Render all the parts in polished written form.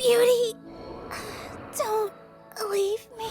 Beauty, don't leave me.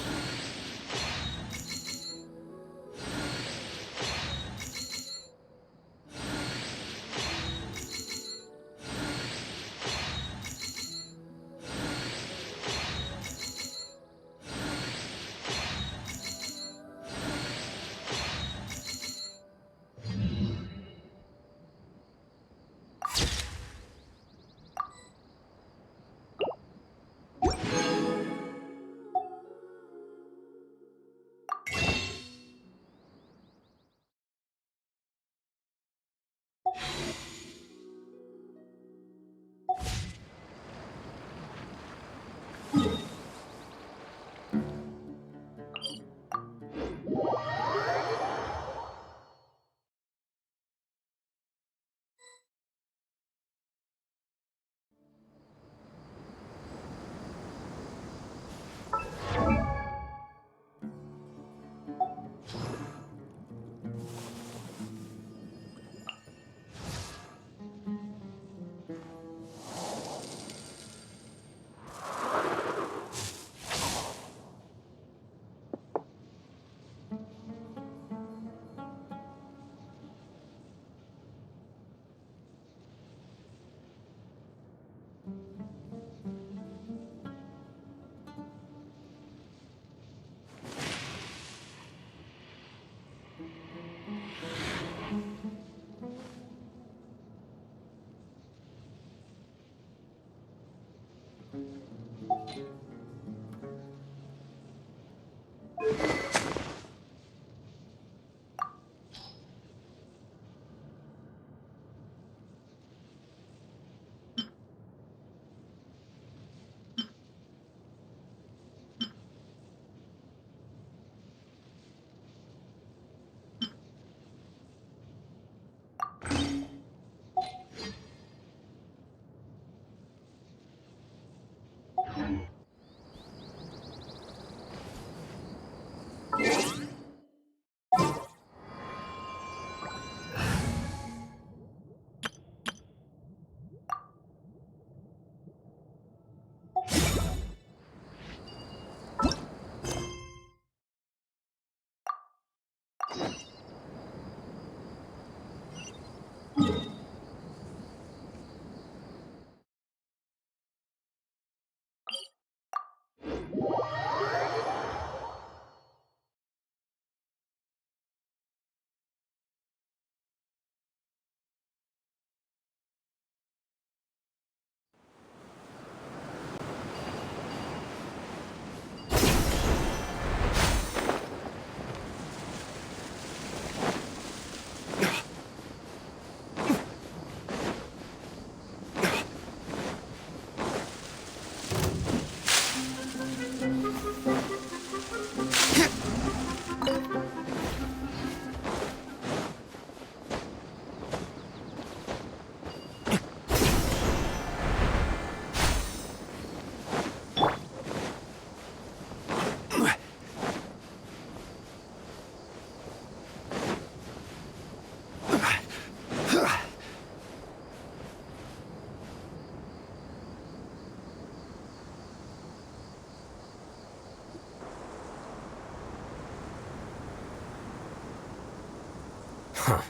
Huh.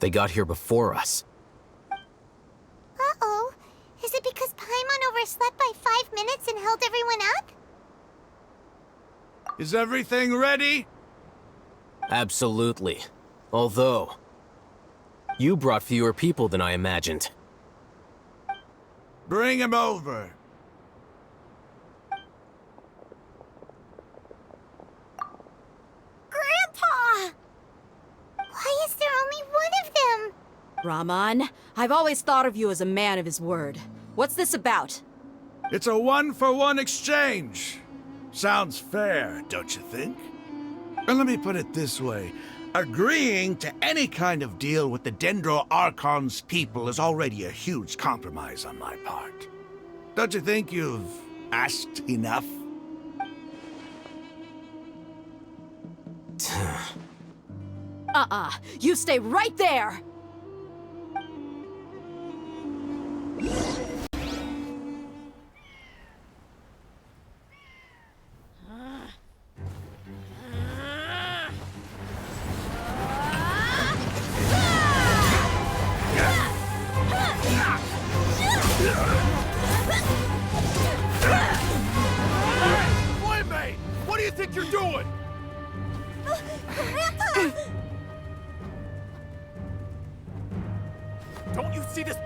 They got here before us. Uh-oh. Is it because Paimon overslept by 5 minutes and held everyone up? Is everything ready? Absolutely. Although, you brought fewer people than I imagined. Bring him over. Grandpa! Why is there only one of them? Rahman, I've always thought of you as a man of his word. What's this about? It's a one-for-one exchange. Sounds fair, don't you think? And let me put it this way. Agreeing to any kind of deal with the Dendro Archon's people is already a huge compromise on my part. Don't you think you've asked enough? You stay right there!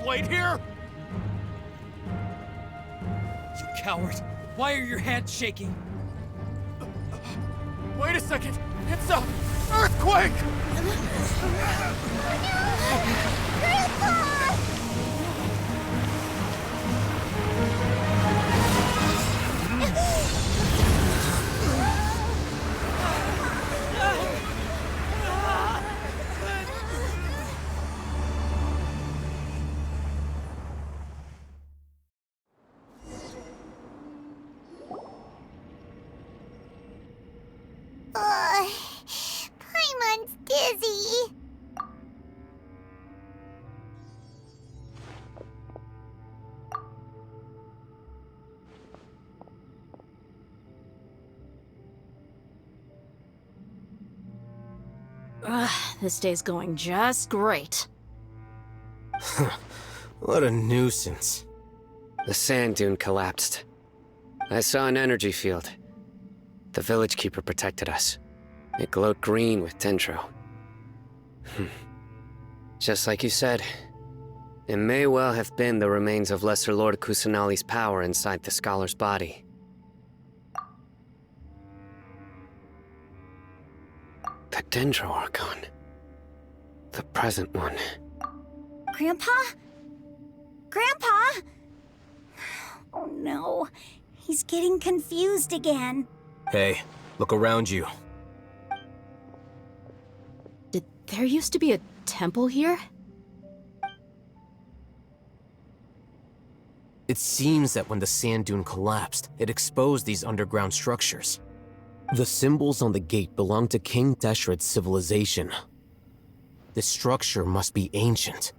wait here? You coward! Why are your hands shaking? Wait a second! It's a earthquake! Paimon's dizzy. This day's going just great. What a nuisance. The sand dune collapsed. I saw an energy field. The village keeper protected us. It glowed green with dendro. Just like you said, it may well have been the remains of Lesser Lord Kusanali's power inside the scholar's body. The Dendro Archon. The present one. Grandpa? Grandpa? Oh no, he's getting confused again. Hey, look around you. Did there used to be a temple here? It seems that when the sand dune collapsed, it exposed these underground structures. The symbols on the gate belong to King Deshret's civilization. This structure must be ancient.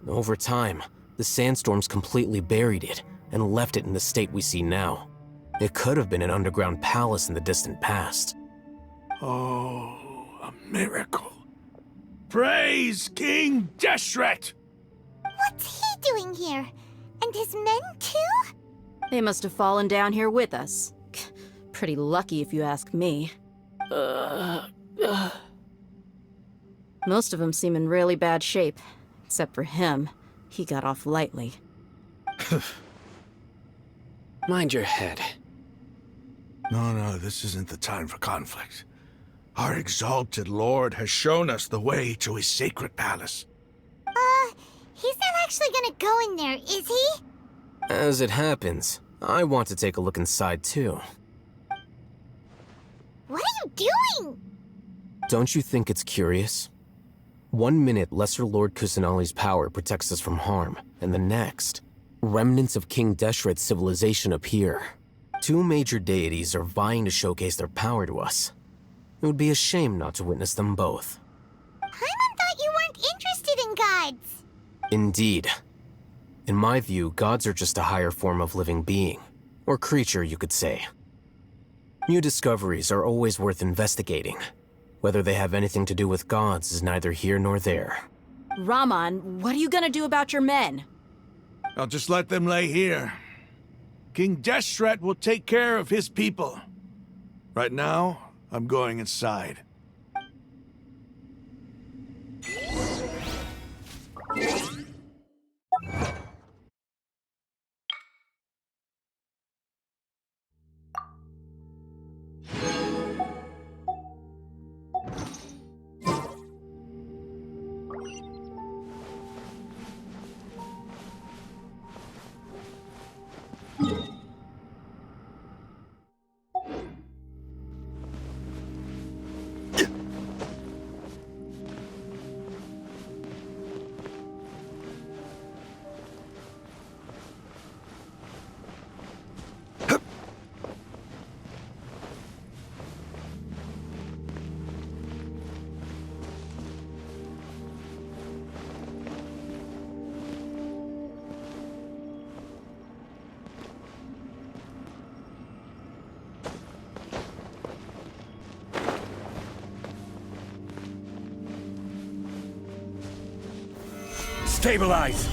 Over time, the sandstorms completely buried it and left it in the state we see now. It could have been an underground palace in the distant past. Oh, a miracle. Praise King Deshret! What's he doing here? And his men too? They must have fallen down here with us. Pretty lucky if you ask me. Most of them seem in really bad shape. Except for him. He got off lightly. Mind your head. No, this isn't the time for conflict. Our exalted lord has shown us the way to his sacred palace. He's not actually gonna go in there, is he? As it happens, I want to take a look inside too. What are you doing? Don't you think it's curious? 1 minute, Lesser Lord Kusanali's power protects us from harm, and the next, remnants of King Deshret's civilization appear. Two major deities are vying to showcase their power to us. It would be a shame not to witness them both. Paimon thought you weren't interested in gods. Indeed. In my view, gods are just a higher form of living being, or creature, you could say. New discoveries are always worth investigating. Whether they have anything to do with gods is neither here nor there. Raman, what are you gonna do about your men? I'll just let them lay here. King Deshret will take care of his people. Right now, I'm going inside. Stabilize!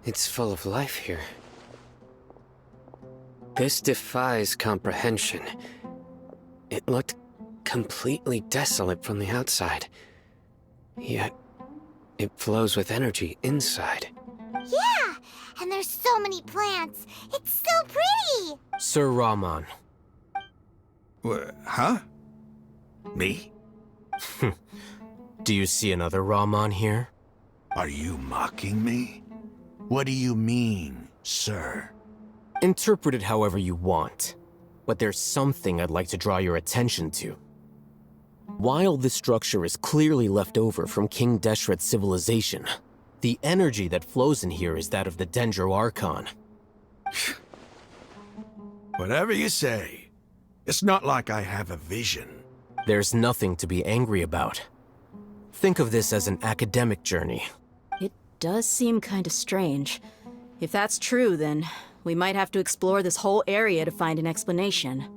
It's full of life here. This defies comprehension. It looked completely desolate from the outside. Yet, it flows with energy inside. Yeah! And there's so many plants. It's so pretty! Sir Rahman. Huh? Me? Do you see another Rahman here? Are you mocking me? What do you mean, sir? Interpret it however you want, but there's something I'd like to draw your attention to. While this structure is clearly left over from King Deshret's civilization, the energy that flows in here is that of the Dendro Archon. Whatever you say. It's not like I have a vision. There's nothing to be angry about. Think of this as an academic journey. It does seem kinda strange. If that's true, then we might have to explore this whole area to find an explanation.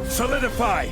Solidify!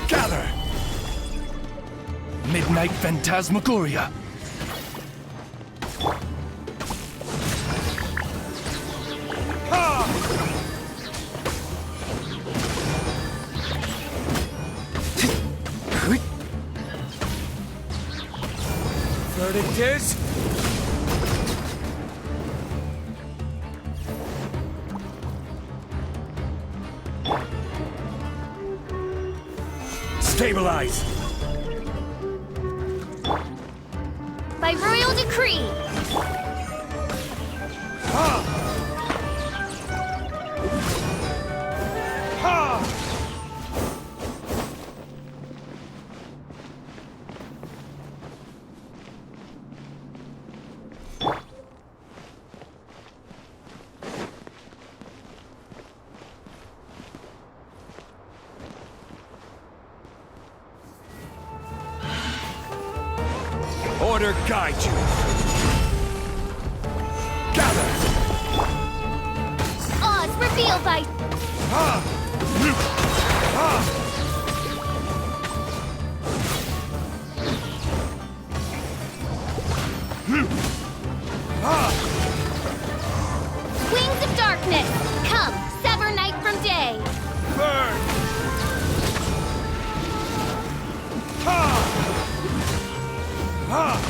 Gather! Midnight Phantasmagoria! Third it is. Stabilize! By royal decree! Order guide you! Gather! Oz revealed by... darkness! Come, sever night from day! Burn! Ha! Ha!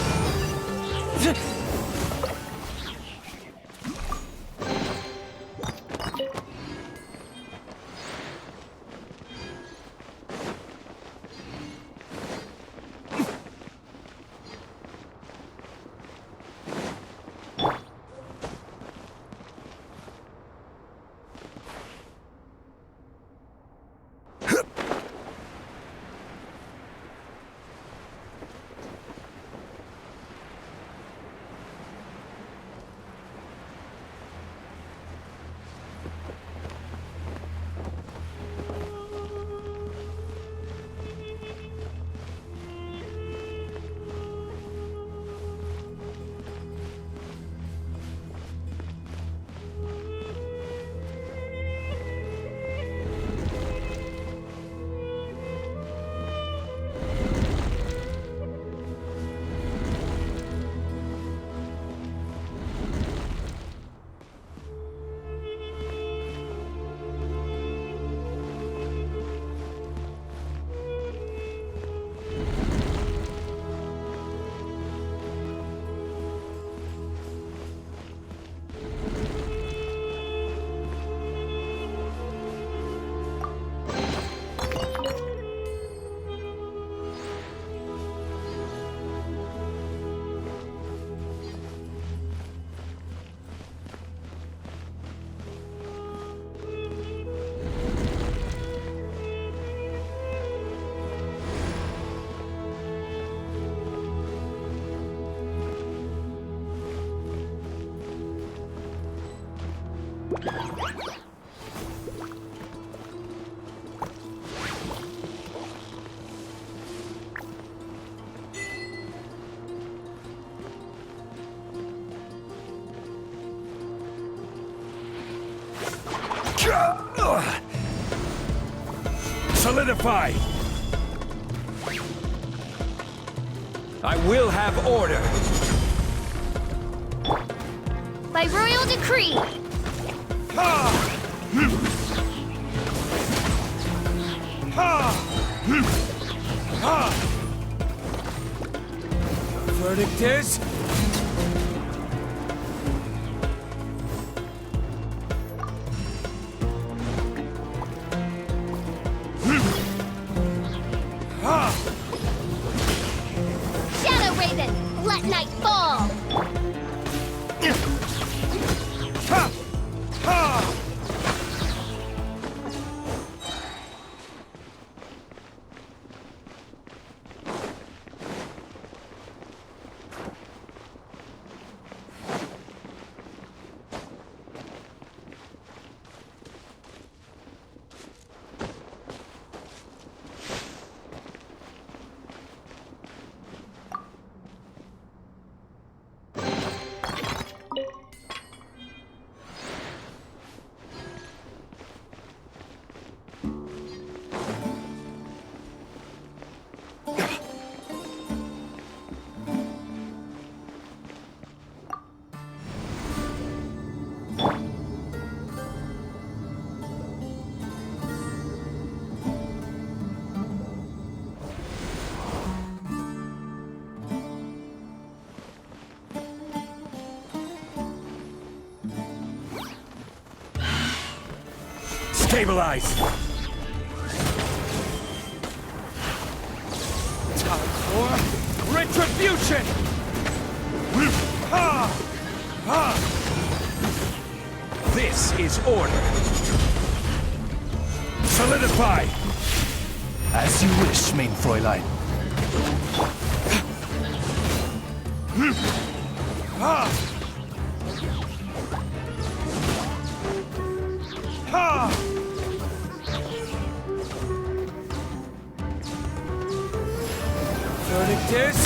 Solidify! I will have order! By royal decree! Verdict is... Shadow Raven, let night fall! Stabilize! Time for retribution! This is order! Solidify! As you wish, main Fräulein. Verdict is...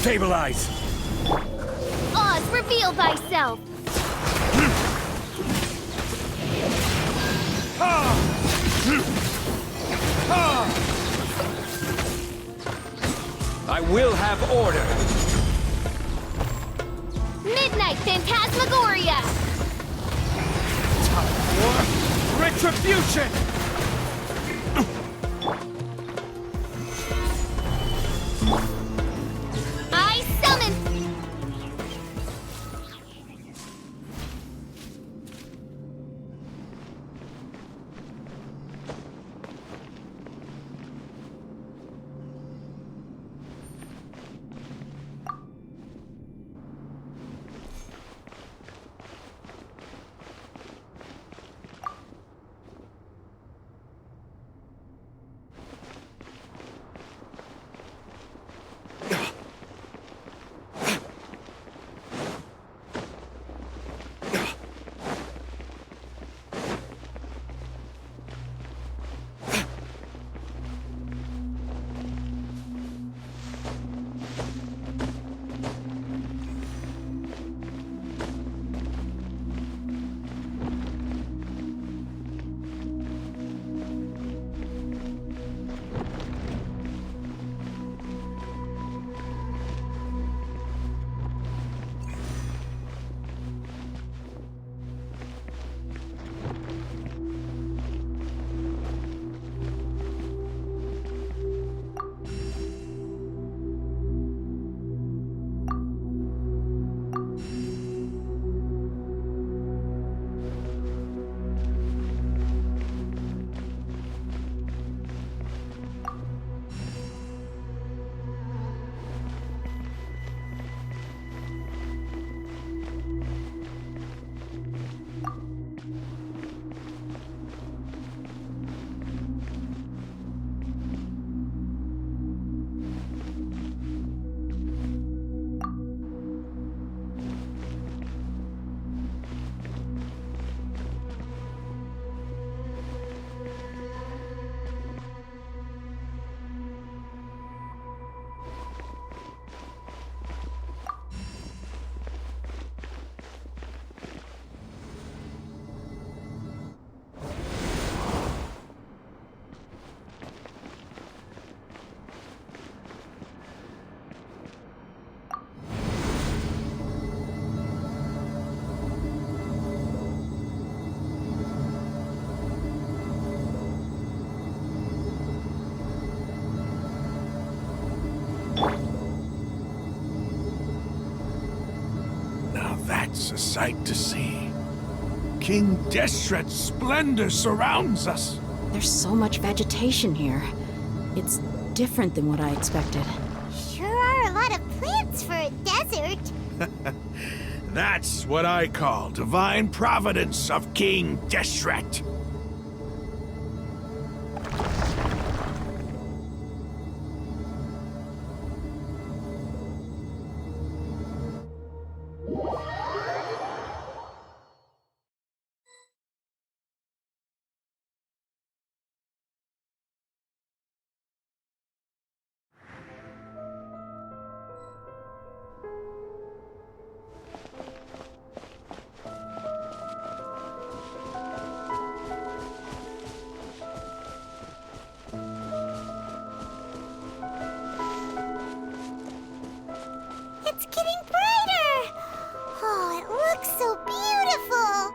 Stabilize! Oz, reveal thyself! I will have order! Midnight Phantasmagoria! Time for retribution! I summon... Now that's a sight to see. King Deshret's splendor surrounds us. There's so much vegetation here. It's different than what I expected. Sure are a lot of plants for a desert. That's what I call divine providence of King Deshret. It's getting brighter! Oh, it looks so beautiful!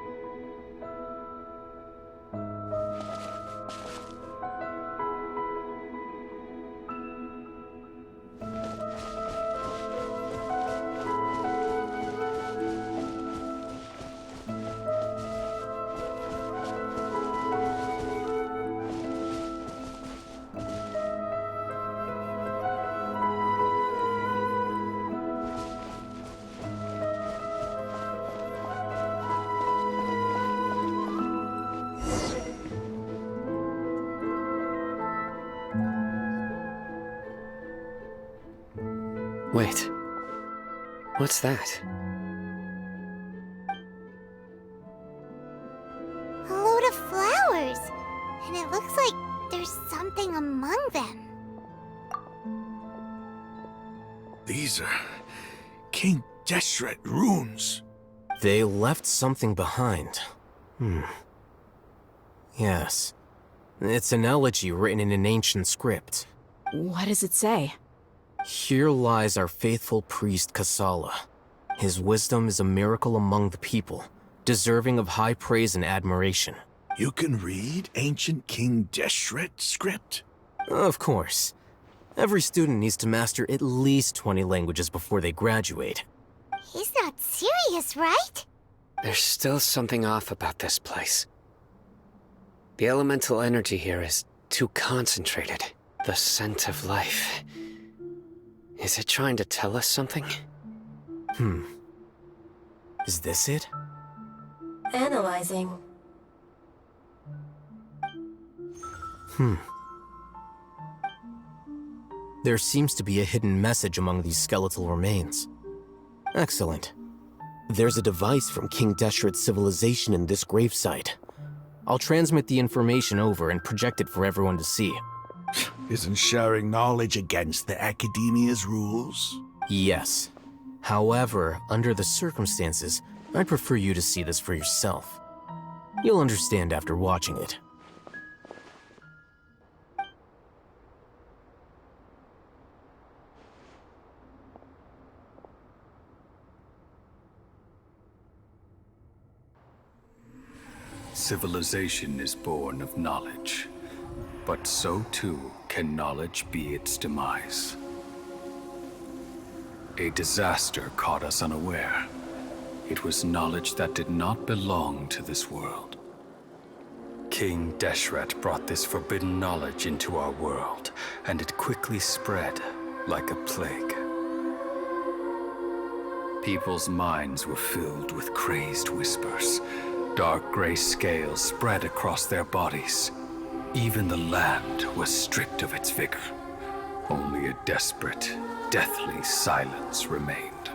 Wait. What's that? A load of flowers. And it looks like there's something among them. These are King Deshret runes. They left something behind. Yes. It's an elegy written in an ancient script. What does it say? Here lies our faithful priest Kasala. His wisdom is a miracle among the people, deserving of high praise and admiration. You can read ancient King Deshret script? Of course. Every student needs to master at least 20 languages before they graduate. He's not serious, right? There's still something off about this place. The elemental energy here is too concentrated. The scent of life. Is it trying to tell us something? Is this it? Analyzing. There seems to be a hidden message among these skeletal remains. Excellent. There's a device from King Deshret's civilization in this gravesite. I'll transmit the information over and project it for everyone to see. Isn't sharing knowledge against the Academia's rules? Yes. However, under the circumstances, I'd prefer you to see this for yourself. You'll understand after watching it. Civilization is born of knowledge, but so too can knowledge be its demise. A disaster caught us unaware. It was knowledge that did not belong to this world. King Deshret brought this forbidden knowledge into our world, and it quickly spread like a plague. People's minds were filled with crazed whispers. Dark gray scales spread across their bodies. Even the land was stripped of its vigor. Only a desperate, deathly silence remained.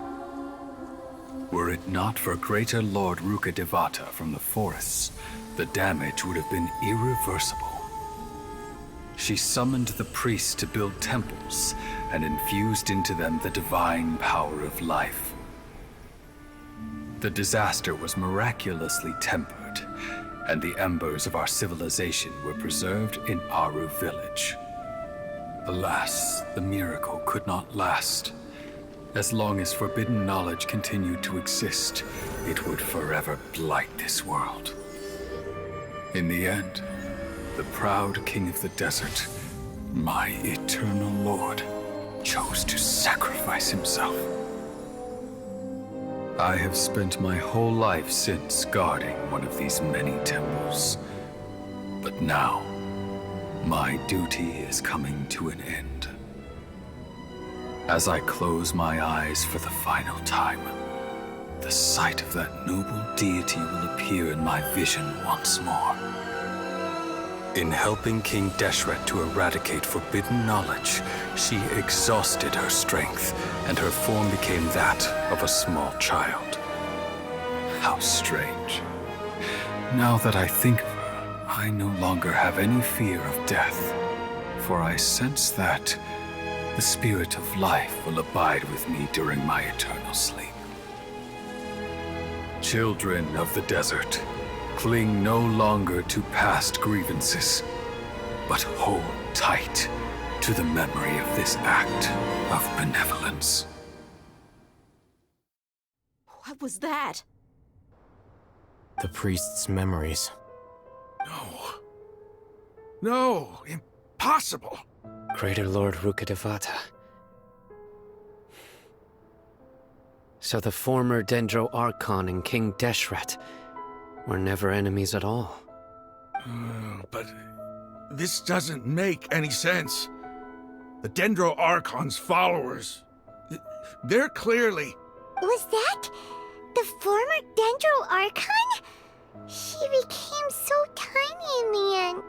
Were it not for greater Lord Rukkhadevata from the forests, the damage would have been irreversible. She summoned the priests to build temples and infused into them the divine power of life. The disaster was miraculously tempered, and the embers of our civilization were preserved in Aru village. Alas, the miracle could not last. As long as forbidden knowledge continued to exist, it would forever blight this world. In the end, the proud king of the desert, my eternal lord, chose to sacrifice himself. I have spent my whole life since guarding one of these many temples. But now, my duty is coming to an end. As I close my eyes for the final time, the sight of that noble deity will appear in my vision once more. In helping King Deshret to eradicate forbidden knowledge, she exhausted her strength, and her form became that of a small child. How strange. Now that I think of her, I no longer have any fear of death, for I sense that the spirit of life will abide with me during my eternal sleep. Children of the desert, cling no longer to past grievances, but hold tight to the memory of this act of benevolence. What was that? The priest's memories. No, impossible. Greater Lord Rukkhadevata. So the former Dendro Archon and King Deshret were never enemies at all. But this doesn't make any sense. The Dendro Archon's followers, they're clearly... Was that the former Dendro Archon? She became so tiny in the end.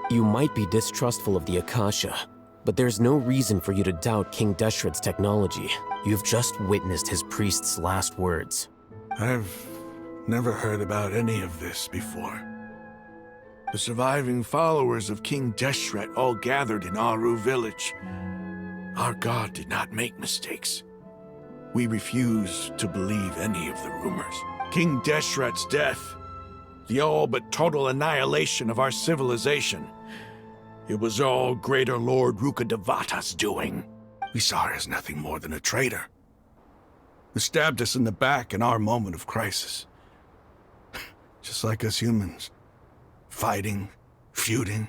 You might be distrustful of the Akasha, But there's no reason for you to doubt King Deshret's technology. You've just witnessed his priest's last words. I've never heard about any of this before. The surviving followers of King Deshret all gathered in Aru village. Our god did not make mistakes. We refuse to believe any of the rumors. King Deshret's death, the all but total annihilation of our civilization, it was all Greater Lord Rukkhadevata's doing. We saw her as nothing more than a traitor, who stabbed us in the back in our moment of crisis. Just like us humans. Fighting, feuding,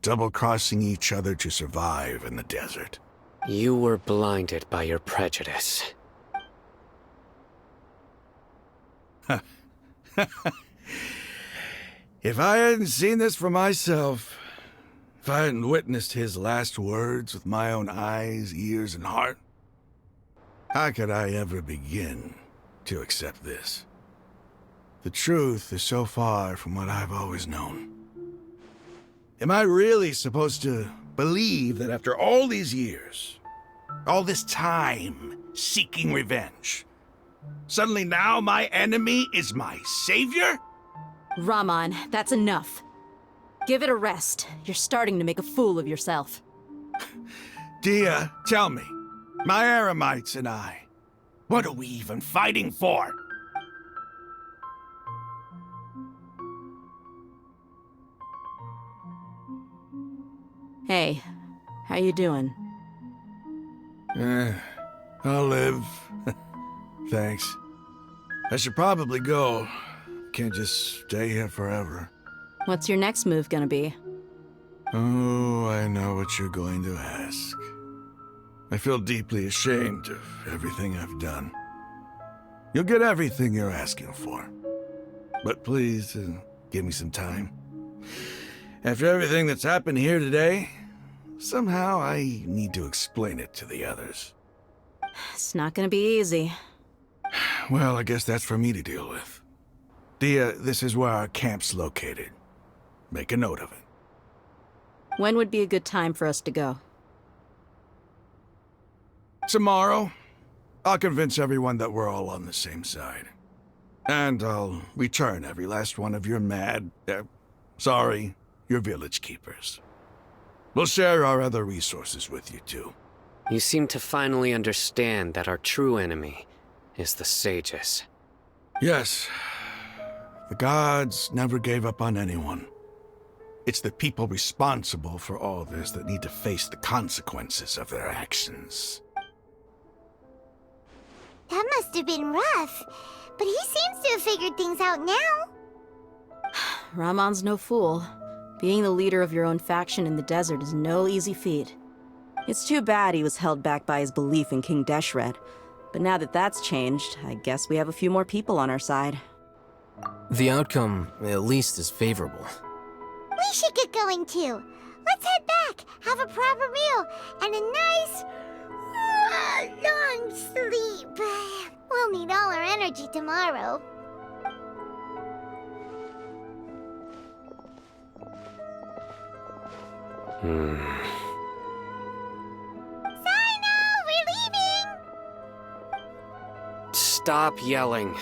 double-crossing each other to survive in the desert. You were blinded by your prejudice. If I hadn't seen this for myself, if I hadn't witnessed his last words with my own eyes, ears, and heart, how could I ever begin to accept this? The truth is so far from what I've always known. Am I really supposed to believe that after all these years, all this time seeking revenge, suddenly now my enemy is my savior? Raman, that's enough. Give it a rest. You're starting to make a fool of yourself. Dia, tell me, my Eremites and I, what are we even fighting for? Hey, how you doing? I'll live. Thanks. I should probably go. Can't just stay here forever. What's your next move gonna be? Oh, I know what you're going to ask. I feel deeply ashamed of everything I've done. You'll get everything you're asking for. But please, give me some time. After everything that's happened here today, somehow I need to explain it to the others. It's not gonna be easy. Well, I guess that's for me to deal with. Dia, this is where our camp's located. Make a note of it. When would be a good time for us to go? Tomorrow, I'll convince everyone that we're all on the same side. And I'll return every last one of your your village keepers. We'll share our other resources with you, too. You seem to finally understand that our true enemy is the sages. Yes. The gods never gave up on anyone. It's the people responsible for all this that need to face the consequences of their actions. That must have been rough, but he seems to have figured things out now. Ramon's no fool. Being the leader of your own faction in the desert is no easy feat. It's too bad he was held back by his belief in King Deshret. But now that that's changed, I guess we have a few more people on our side. The outcome, at least, is favorable. We should get going too. Let's head back, have a proper meal, and a nice, long sleep. We'll need all our energy tomorrow. Sino, we're leaving! Stop yelling.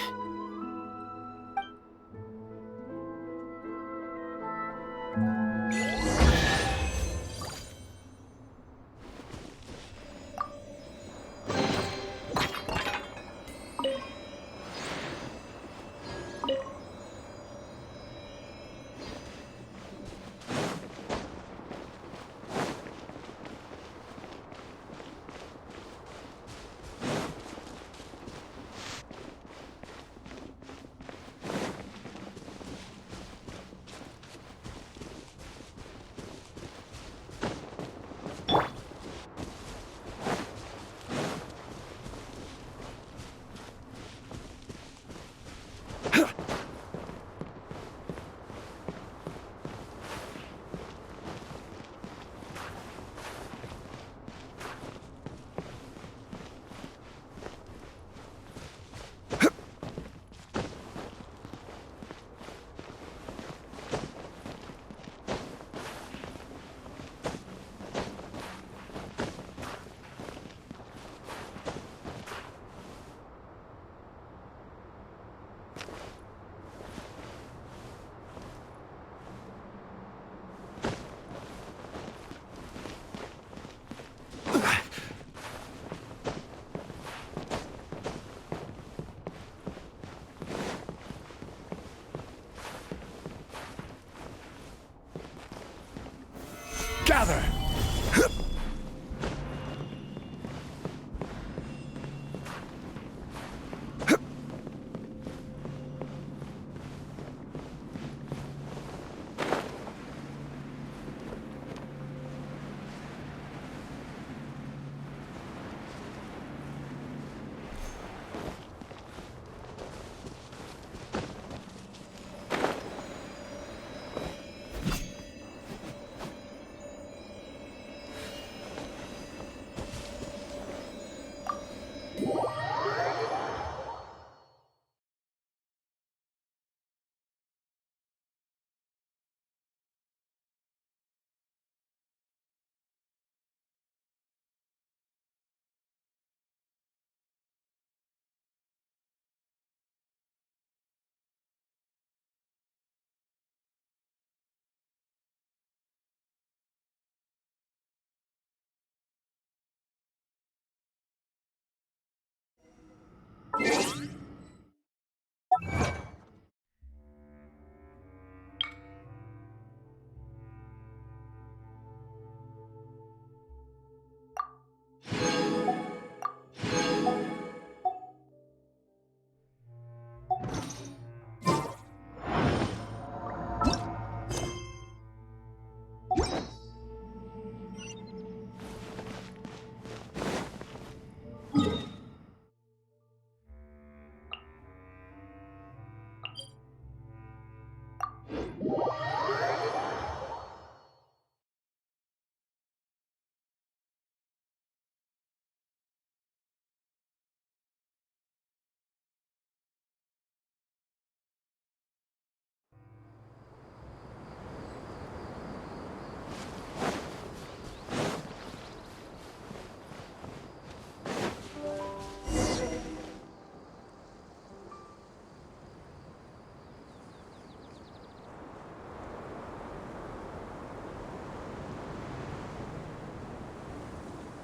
Gather!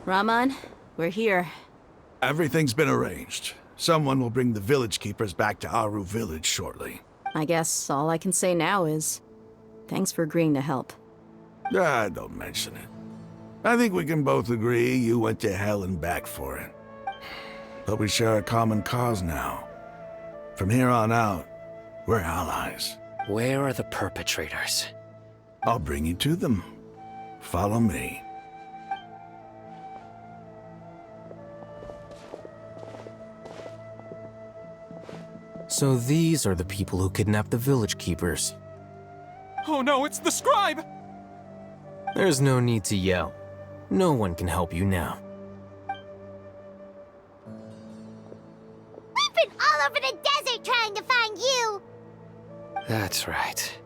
Raman, we're here. Everything's been arranged. Someone will bring the village keepers back to Aru village shortly. I guess all I can say now is thanks for agreeing to help. Ah, don't mention it. I think we can both agree you went to hell and back for it. But we share a common cause now. From here on out, we're allies. Where are the perpetrators? I'll bring you to them. Follow me. So these are the people who kidnapped the village keepers. Oh no, it's the scribe! There's no need to yell. No one can help you now. We've been all over the desert trying to find you! That's right.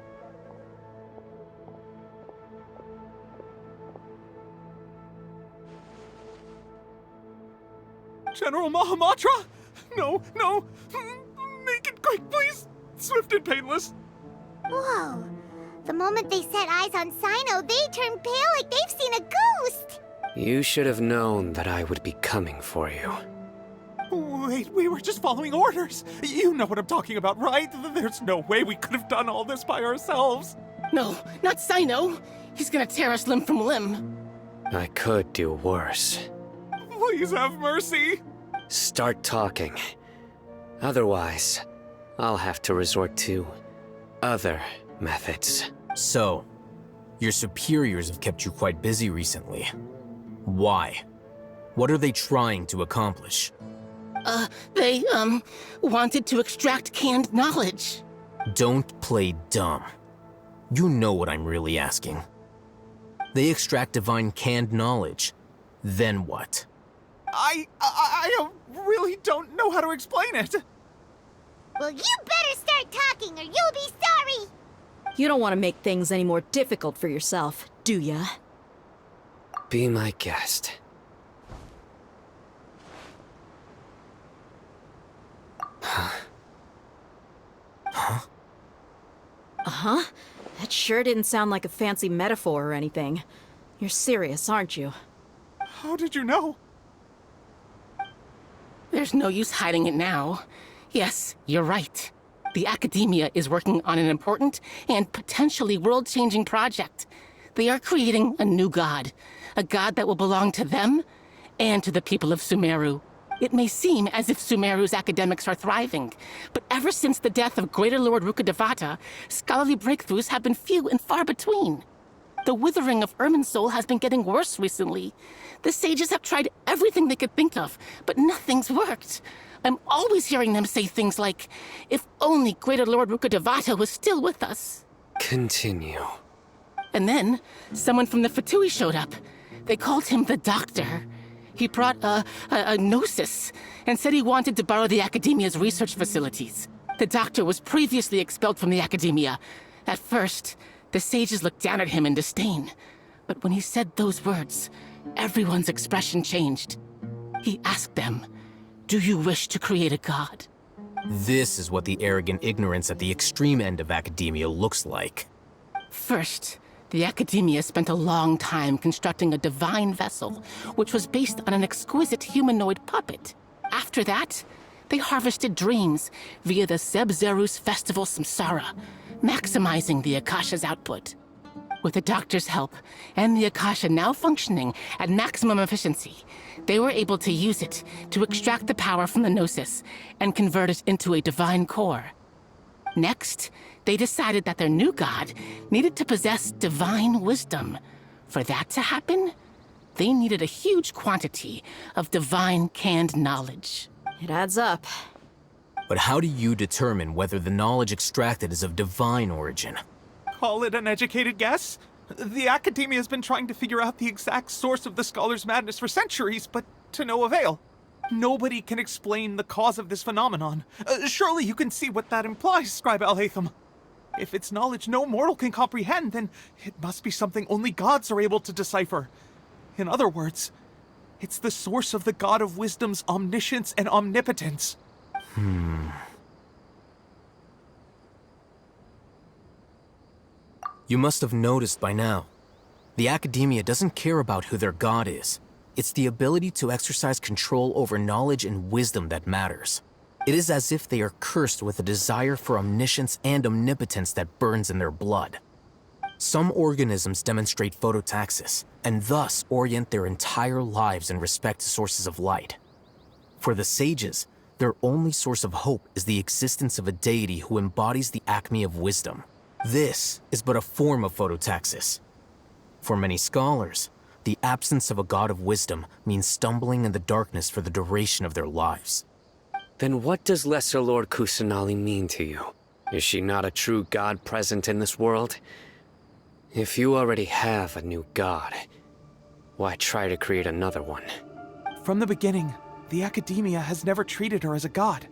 General Mahamatra? No, no! Make it quick, please! Swift and painless! Whoa. The moment they set eyes on Sino, they turn pale like they've seen a ghost! You should have known that I would be coming for you. Wait, we were just following orders! You know what I'm talking about, right? There's no way we could have done all this by ourselves! No, not Sino! He's gonna tear us limb from limb! I could do worse. Please have mercy! Start talking. Otherwise, I'll have to resort to other methods. So, your superiors have kept you quite busy recently. Why? What are they trying to accomplish? They, wanted to extract canned knowledge. Don't play dumb. You know what I'm really asking. They extract divine canned knowledge. Then what? I really don't know how to explain it. Well, you better start talking or you'll be sorry! You don't want to make things any more difficult for yourself, do ya? Be my guest. Uh-huh. That sure didn't sound like a fancy metaphor or anything. You're serious, aren't you? How did you know? There's no use hiding it now. Yes, you're right. The Academia is working on an important and potentially world-changing project. They are creating a new god. A god that will belong to them and to the people of Sumeru. It may seem as if Sumeru's academics are thriving, but ever since the death of Greater Lord Rukkhadevata, scholarly breakthroughs have been few and far between. The withering of Irminsul has been getting worse recently. The sages have tried everything they could think of, but nothing's worked. I'm always hearing them say things like, if only Greater Lord Rukkhadevata was still with us. Continue. And then, someone from the Fatui showed up. They called him the Doctor. He brought a gnosis and said he wanted to borrow the Academia's research facilities. The Doctor was previously expelled from the Academia. At first, the sages looked down at him in disdain. But when he said those words, everyone's expression changed. He asked them, "Do you wish to create a god?" This is what the arrogant ignorance at the extreme end of academia looks like. First, the Academia spent a long time constructing a divine vessel, which was based on an exquisite humanoid puppet. After that, they harvested dreams via the Zeb-Zerus Festival Samsara, maximizing the Akasha's output. With the Doctor's help, and the Akasha now functioning at maximum efficiency, they were able to use it to extract the power from the Gnosis and convert it into a divine core. Next, they decided that their new god needed to possess divine wisdom. For that to happen, they needed a huge quantity of divine canned knowledge. It adds up. But how do you determine whether the knowledge extracted is of divine origin? Call it an educated guess? The Academia has been trying to figure out the exact source of the scholar's madness for centuries, but to no avail. Nobody can explain the cause of this phenomenon. Surely you can see what that implies, Scribe Alhaitham. If it's knowledge no mortal can comprehend, then it must be something only gods are able to decipher. In other words, it's the source of the God of Wisdom's omniscience and omnipotence. You must have noticed by now. The Academia doesn't care about who their god is. It's the ability to exercise control over knowledge and wisdom that matters. It is as if they are cursed with a desire for omniscience and omnipotence that burns in their blood. Some organisms demonstrate phototaxis, and thus orient their entire lives in respect to sources of light. For the sages, their only source of hope is the existence of a deity who embodies the acme of wisdom. This is but a form of phototaxis. For many scholars, the absence of a god of wisdom means stumbling in the darkness for the duration of their lives. Then what does Lesser Lord Kusanali mean to you? Is she not a true god present in this world? If you already have a new god, why try to create another one? From the beginning, the Academia has never treated her as a god.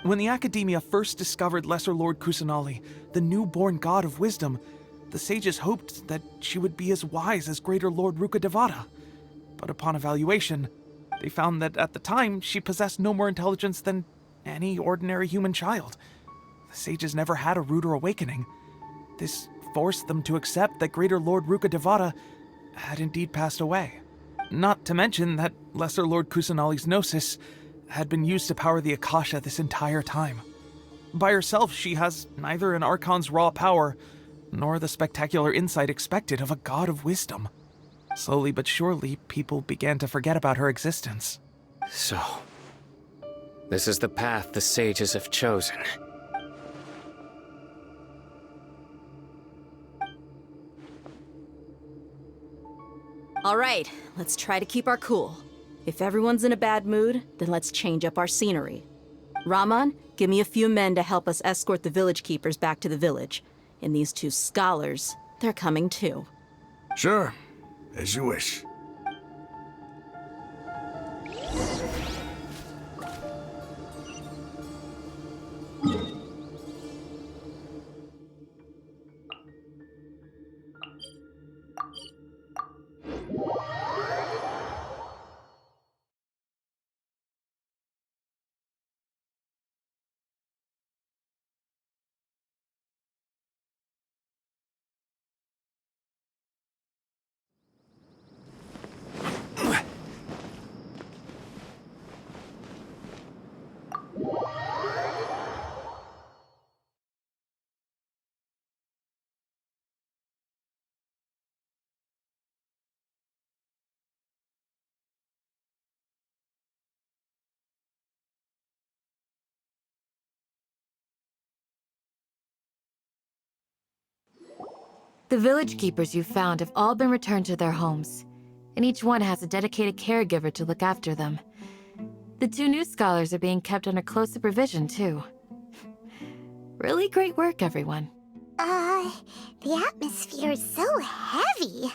When the Academia first discovered Lesser Lord Kusanali, the newborn god of wisdom, the sages hoped that she would be as wise as Greater Lord Rukkhadevata. But upon evaluation, they found that at the time she possessed no more intelligence than any ordinary human child. The sages never had a ruder awakening. This forced them to accept that Greater Lord Rukkhadevata had indeed passed away. Not to mention that Lesser Lord Kusanali's gnosis had been used to power the Akasha this entire time. By herself, she has neither an Archon's raw power, nor the spectacular insight expected of a god of wisdom. Slowly but surely, people began to forget about her existence. So, this is the path the sages have chosen. All right, let's try to keep our cool. If everyone's in a bad mood, then let's change up our scenery. Raman, give me a few men to help us escort the village keepers back to the village. And these two scholars, they're coming too. Sure, as you wish. The village keepers you found have all been returned to their homes, and each one has a dedicated caregiver to look after them. The 2 new scholars are being kept under close supervision, too. Really great work, everyone. The atmosphere is so heavy.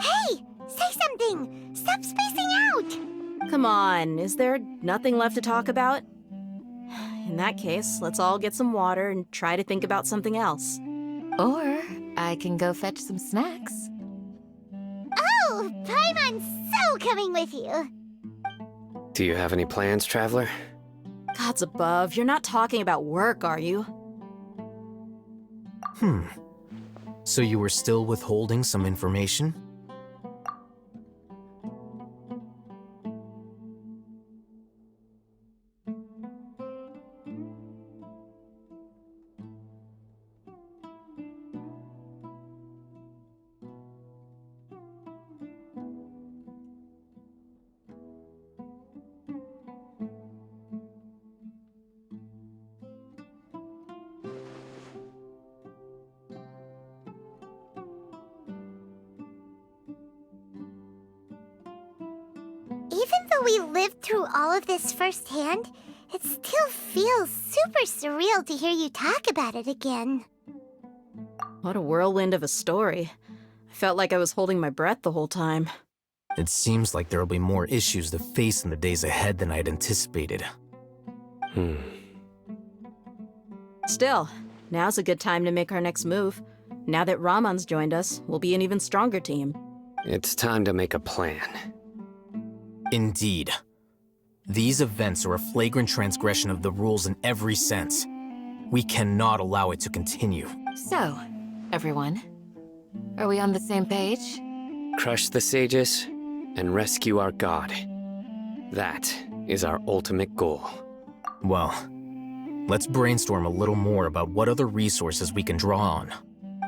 Hey! Say something! Stop spacing out! Come on, is there nothing left to talk about? In that case, let's all get some water and try to think about something else. Or I can go fetch some snacks. Oh! Paimon's so coming with you! Do you have any plans, Traveler? Gods above, you're not talking about work, are you? So you were still withholding some information? Even though we lived through all of this firsthand, it still feels super surreal to hear you talk about it again. What a whirlwind of a story. I felt like I was holding my breath the whole time. It seems like there'll be more issues to face in the days ahead than I'd anticipated. Still, now's a good time to make our next move. Now that Ramon's joined us, we'll be an even stronger team. It's time to make a plan. Indeed. These events are a flagrant transgression of the rules in every sense. We cannot allow it to continue. So, everyone, are we on the same page? Crush the sages and rescue our god. That is our ultimate goal. Well, let's brainstorm a little more about what other resources we can draw on.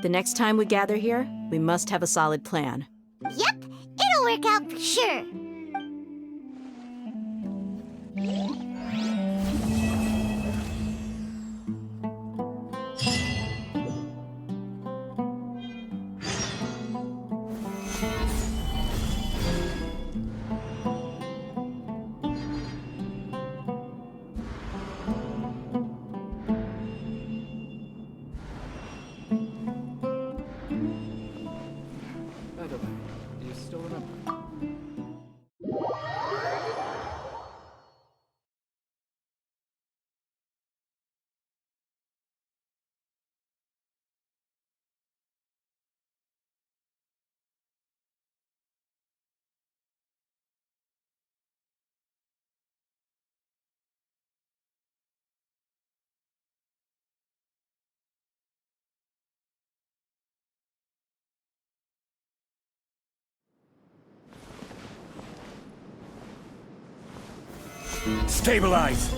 The next time we gather here, we must have a solid plan. Yep, it'll work out for sure. By the way, do you still remember? Stabilize!